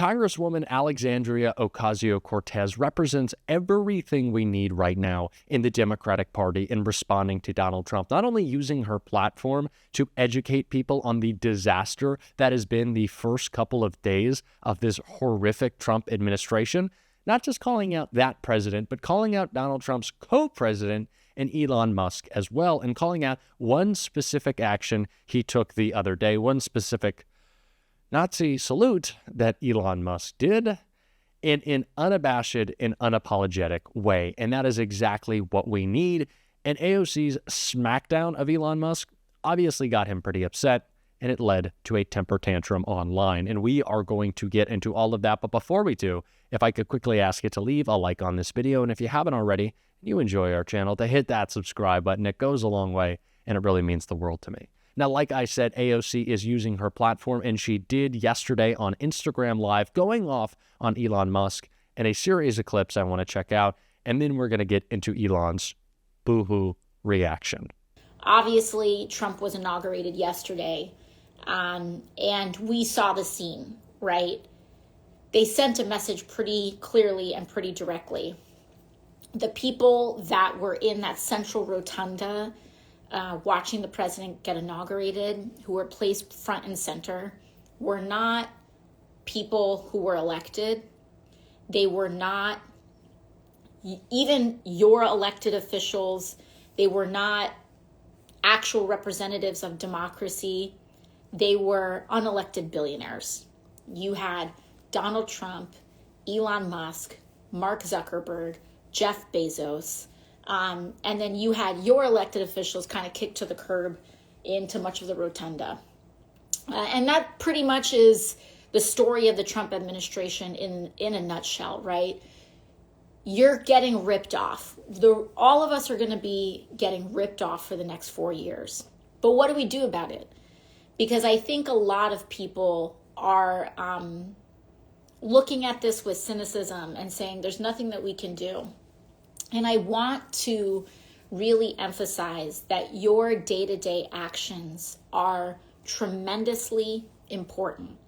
Congresswoman Alexandria Ocasio-Cortez represents everything we need right now in the Democratic Party in responding to Donald Trump, not only using her platform to educate people on the disaster that has been the first couple of days of this horrific Trump administration, not just calling out that president, but calling out Donald Trump's co-president and Elon Musk as well, and calling out one specific action he took the other day, one specific Nazi salute that Elon Musk did in an unabashed and unapologetic way. And that is exactly what we need. And AOC's smackdown of Elon Musk obviously got him pretty upset, and it led to a temper tantrum online. And we are going to get into all of that. But before we do, if I could quickly ask you to leave a like on this video. And if you haven't already, and you enjoy our channel, to hit that subscribe button. It goes a long way, and it really means the world to me. Now, like I said, AOC is using her platform, and she did yesterday on Instagram Live, going off on Elon Musk and a series of clips I want to check out, and then we're going to get into Elon's boohoo reaction. Obviously, Trump was inaugurated yesterday, and we saw the scene, right? They sent a message pretty clearly and pretty directly. The people that were in that central rotunda watching the president get inaugurated, who were placed front and center, were not people who were elected. They were not even your elected officials. They were not actual representatives of democracy. They were unelected billionaires. You had Donald Trump, Elon Musk, Mark Zuckerberg, Jeff Bezos, and then you had your elected officials kind of kicked to the curb into much of the rotunda. And that pretty much is the story of the Trump administration in a nutshell, right? You're getting ripped off. All of us are going to be getting ripped off for the next 4 years. But what do we do about it? Because I think a lot of people are looking at this with cynicism and saying there's nothing that we can do. And I want to really emphasize that your day-to-day actions are tremendously important.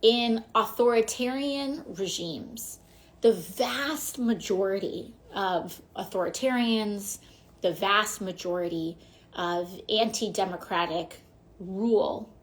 In authoritarian regimes, the vast majority of authoritarians, the vast majority of anti-democratic rule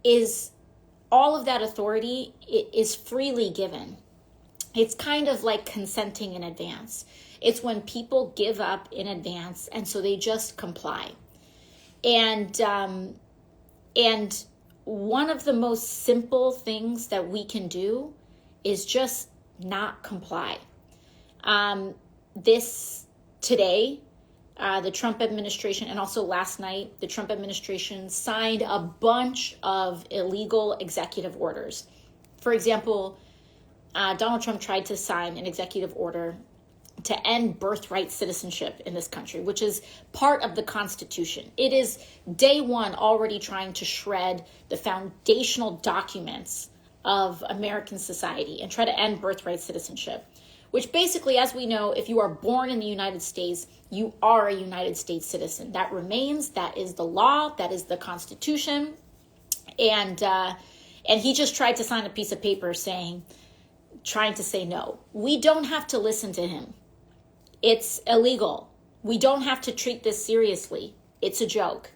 is all of that authority is freely given. It's kind of like consenting in advance. It's when people give up in advance, and so they just comply. And one of the most simple things that we can do is just not comply. Today, the Trump administration, and also last night, the Trump administration signed a bunch of illegal executive orders. For example, Donald Trump tried to sign an executive order to end birthright citizenship in this country, which is part of the Constitution. It is day one already trying to shred the foundational documents of American society and try to end birthright citizenship, which basically, as we know, if you are born in the United States, you are a United States citizen. That remains, that is the law, that is the Constitution. And he just tried to sign a piece of paper trying to say no. We don't have to listen to him. It's illegal. We don't have to treat this seriously. It's a joke.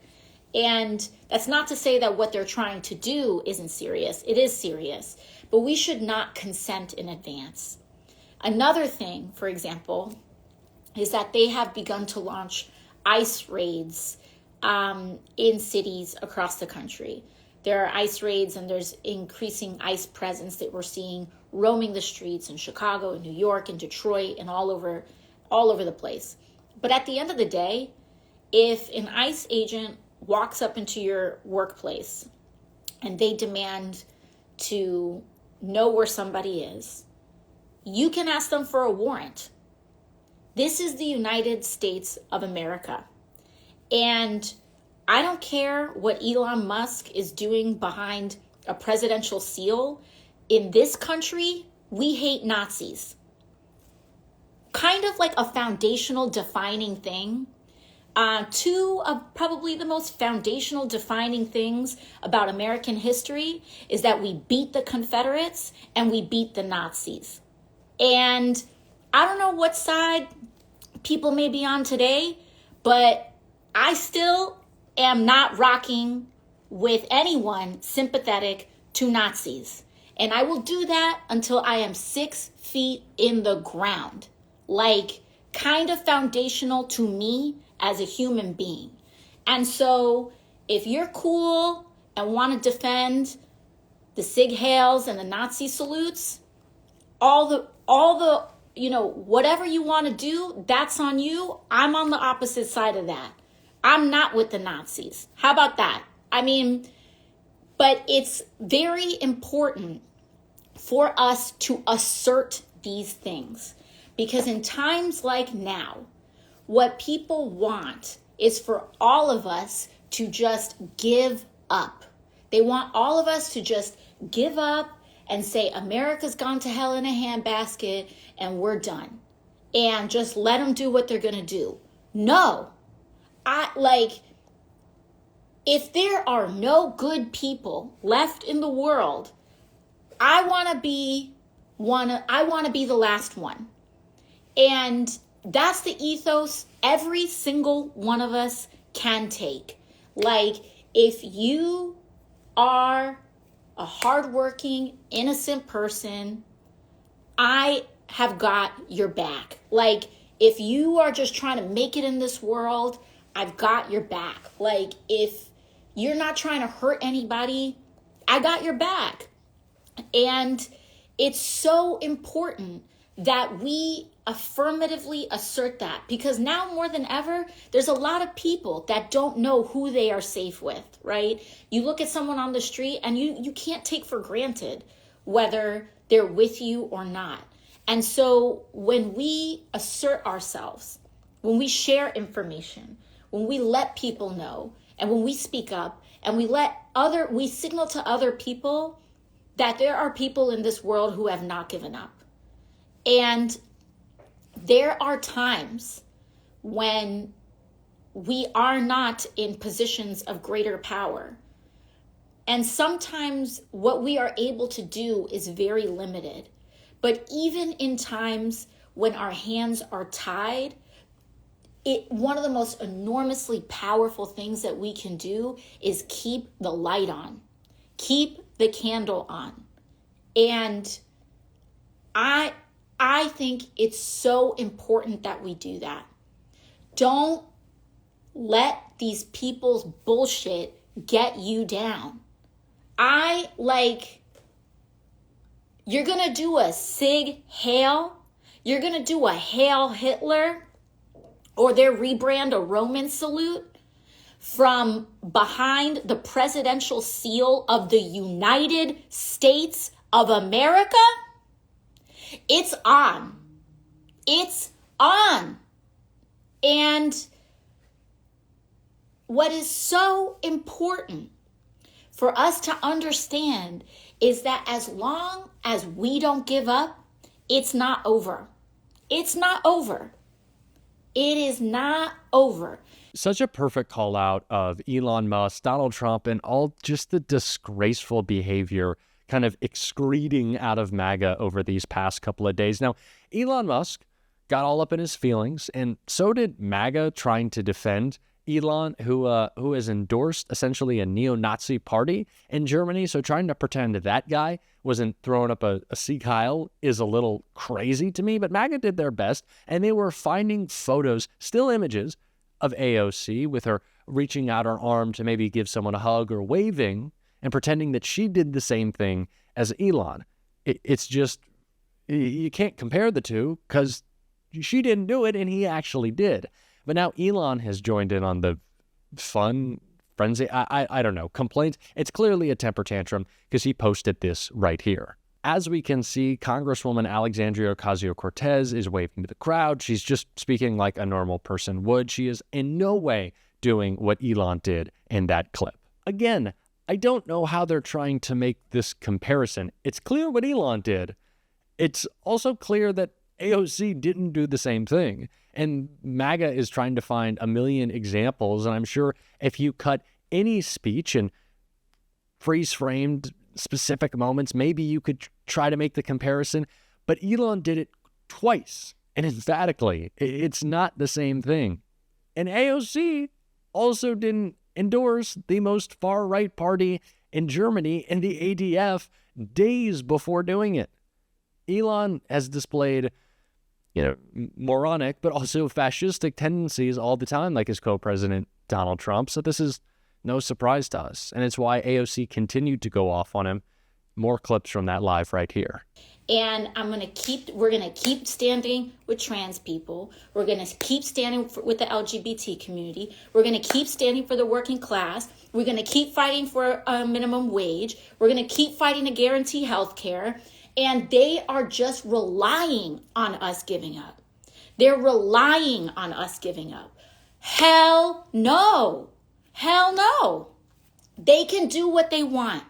And that's not to say that what they're trying to do isn't serious. It is serious. But we should not consent in advance. Another thing, for example, is that they have begun to launch ICE raids in cities across the country. There are ICE raids, and there's increasing ICE presence that we're seeing roaming the streets in Chicago and New York and Detroit and all over the place. But at the end of the day, if an ICE agent walks up into your workplace and they demand to know where somebody is, you can ask them for a warrant. This is the United States of America. And I don't care what Elon Musk is doing behind a presidential seal. In this country, we hate Nazis. Kind of like a foundational defining thing Two of probably the most foundational defining things about American history is that we beat the Confederates and we beat the Nazis. And I don't know what side people may be on today, but I still am not rocking with anyone sympathetic to Nazis. And I will do that until I am 6 feet in the ground. Like, kind of foundational to me as a human being. And so if you're cool and want to defend the Sig Heils and the Nazi salutes, all the whatever you want to do, that's on you. I'm on the opposite side of that. I'm not with the Nazis. How about that? I mean, but it's very important for us to assert these things, because in times like now, what people want is for all of us to just give up. They want all of us to just give up and say, America's gone to hell in a handbasket and we're done. And just let them do what they're going to do. No. If there are no good people left in the world, I want to be the last one. And that's the ethos every single one of us can take. Like, if you are a hardworking, innocent person, I have got your back. Like, if you are just trying to make it in this world, I've got your back. Like, if you're not trying to hurt anybody, I got your back. And it's so important that we affirmatively assert that, because now more than ever, there's a lot of people that don't know who they are safe with, right? You look at someone on the street and you can't take for granted whether they're with you or not. And so when we assert ourselves, when we share information, when we let people know, and when we speak up and we signal to other people that there are people in this world who have not given up. And there are times when we are not in positions of greater power. And sometimes what we are able to do is very limited. But even in times when our hands are tied, one of the most enormously powerful things that we can do is keep the light on, keep the candle on. And I think it's so important that we do that. Don't let these people's bullshit get you down. You're going to do a Sig Heil, you're going to do a Hail Hitler, or their rebrand a Roman salute from behind the presidential seal of the United States of America. It's on. It's on. And what is so important for us to understand is that as long as we don't give up, it's not over. It's not over. It is not over. Such a perfect call out of Elon Musk, Donald Trump, and all just the disgraceful behavior kind of excreting out of MAGA over these past couple of days. Now, Elon Musk got all up in his feelings, and so did MAGA trying to defend Elon, who has endorsed essentially a neo-Nazi party in Germany. So trying to pretend that guy wasn't throwing up a Sieg Heil is a little crazy to me. But MAGA did their best, and they were finding photos, still images, of AOC with her reaching out her arm to maybe give someone a hug or waving and pretending that she did the same thing as Elon. It's just, you can't compare the two because she didn't do it and he actually did. But now Elon has joined in on the fun, frenzy, I don't know, complaints. It's clearly a temper tantrum because he posted this right here. As we can see, Congresswoman Alexandria Ocasio-Cortez is waving to the crowd. She's just speaking like a normal person would. She is in no way doing what Elon did in that clip. Again, I don't know how they're trying to make this comparison. It's clear what Elon did. It's also clear that AOC didn't do the same thing. And MAGA is trying to find a million examples. And I'm sure if you cut any speech and freeze-framed specific moments, maybe you could try to make the comparison. But Elon did it twice and emphatically. It's not the same thing. And AOC also didn't endorse the most far-right party in Germany in the ADF days before doing it. Elon has displayed, moronic, but also fascistic tendencies all the time, like his co-president, Donald Trump. So this is no surprise to us. And it's why AOC continued to go off on him. More clips from that live right here. And we're going to keep standing with trans people. We're going to keep standing with the LGBT community. We're going to keep standing for the working class. We're going to keep fighting for a minimum wage. We're going to keep fighting to guarantee health care. And they are just relying on us giving up. They're relying on us giving up. Hell no. Hell no. They can do what they want.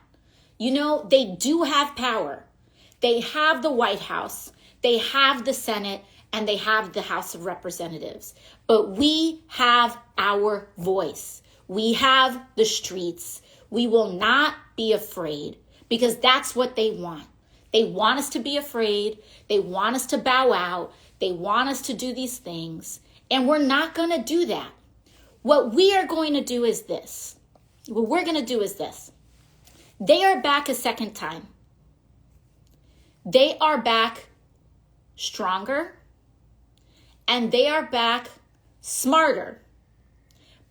They do have power. They have the White House, they have the Senate, and they have the House of Representatives. But we have our voice. We have the streets. We will not be afraid because that's what they want. They want us to be afraid. They want us to bow out. They want us to do these things. And we're not going to do that. What we are going to do is this. What we're going to do is this. They are back a second time. They are back stronger, and they are back smarter.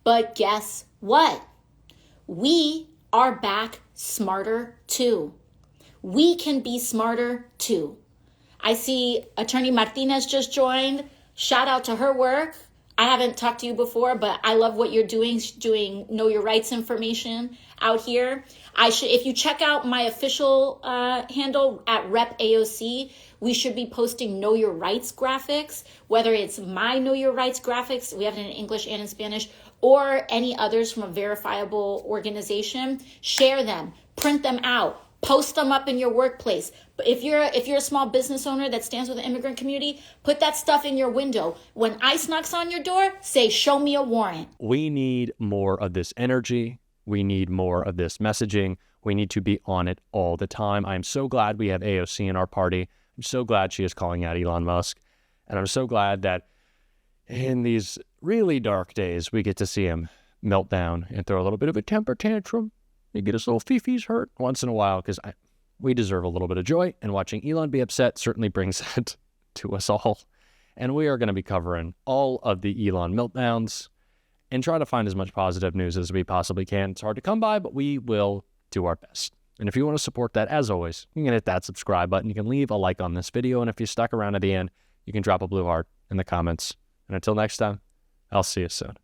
But guess what? We are back smarter too. We can be smarter too. I see Attorney Martinez just joined. Shout out to her work. I haven't talked to you before, but I love what you're doing know your rights information out here. If you check out my official handle at Rep AOC, we should be posting know your rights graphics, whether it's my know your rights graphics, we have it in English and in Spanish, or any others from a verifiable organization. Share them, print them out, post them up in your workplace. But if you're a small business owner that stands with the immigrant community, put that stuff in your window. When ICE knocks on your door, say, show me a warrant. We need more of this energy. We need more of this messaging. We need to be on it all the time. I'm so glad we have AOC in our party. I'm so glad she is calling out Elon Musk. And I'm so glad that in these really dark days, we get to see him melt down and throw a little bit of a temper tantrum. You get his little fifis hurt once in a while because we deserve a little bit of joy. And watching Elon be upset certainly brings that to us all. And we are going to be covering all of the Elon meltdowns and try to find as much positive news as we possibly can. It's hard to come by, but we will do our best. And if you want to support that, as always, you can hit that subscribe button. You can leave a like on this video. And if you stuck around at the end, you can drop a blue heart in the comments. And until next time, I'll see you soon.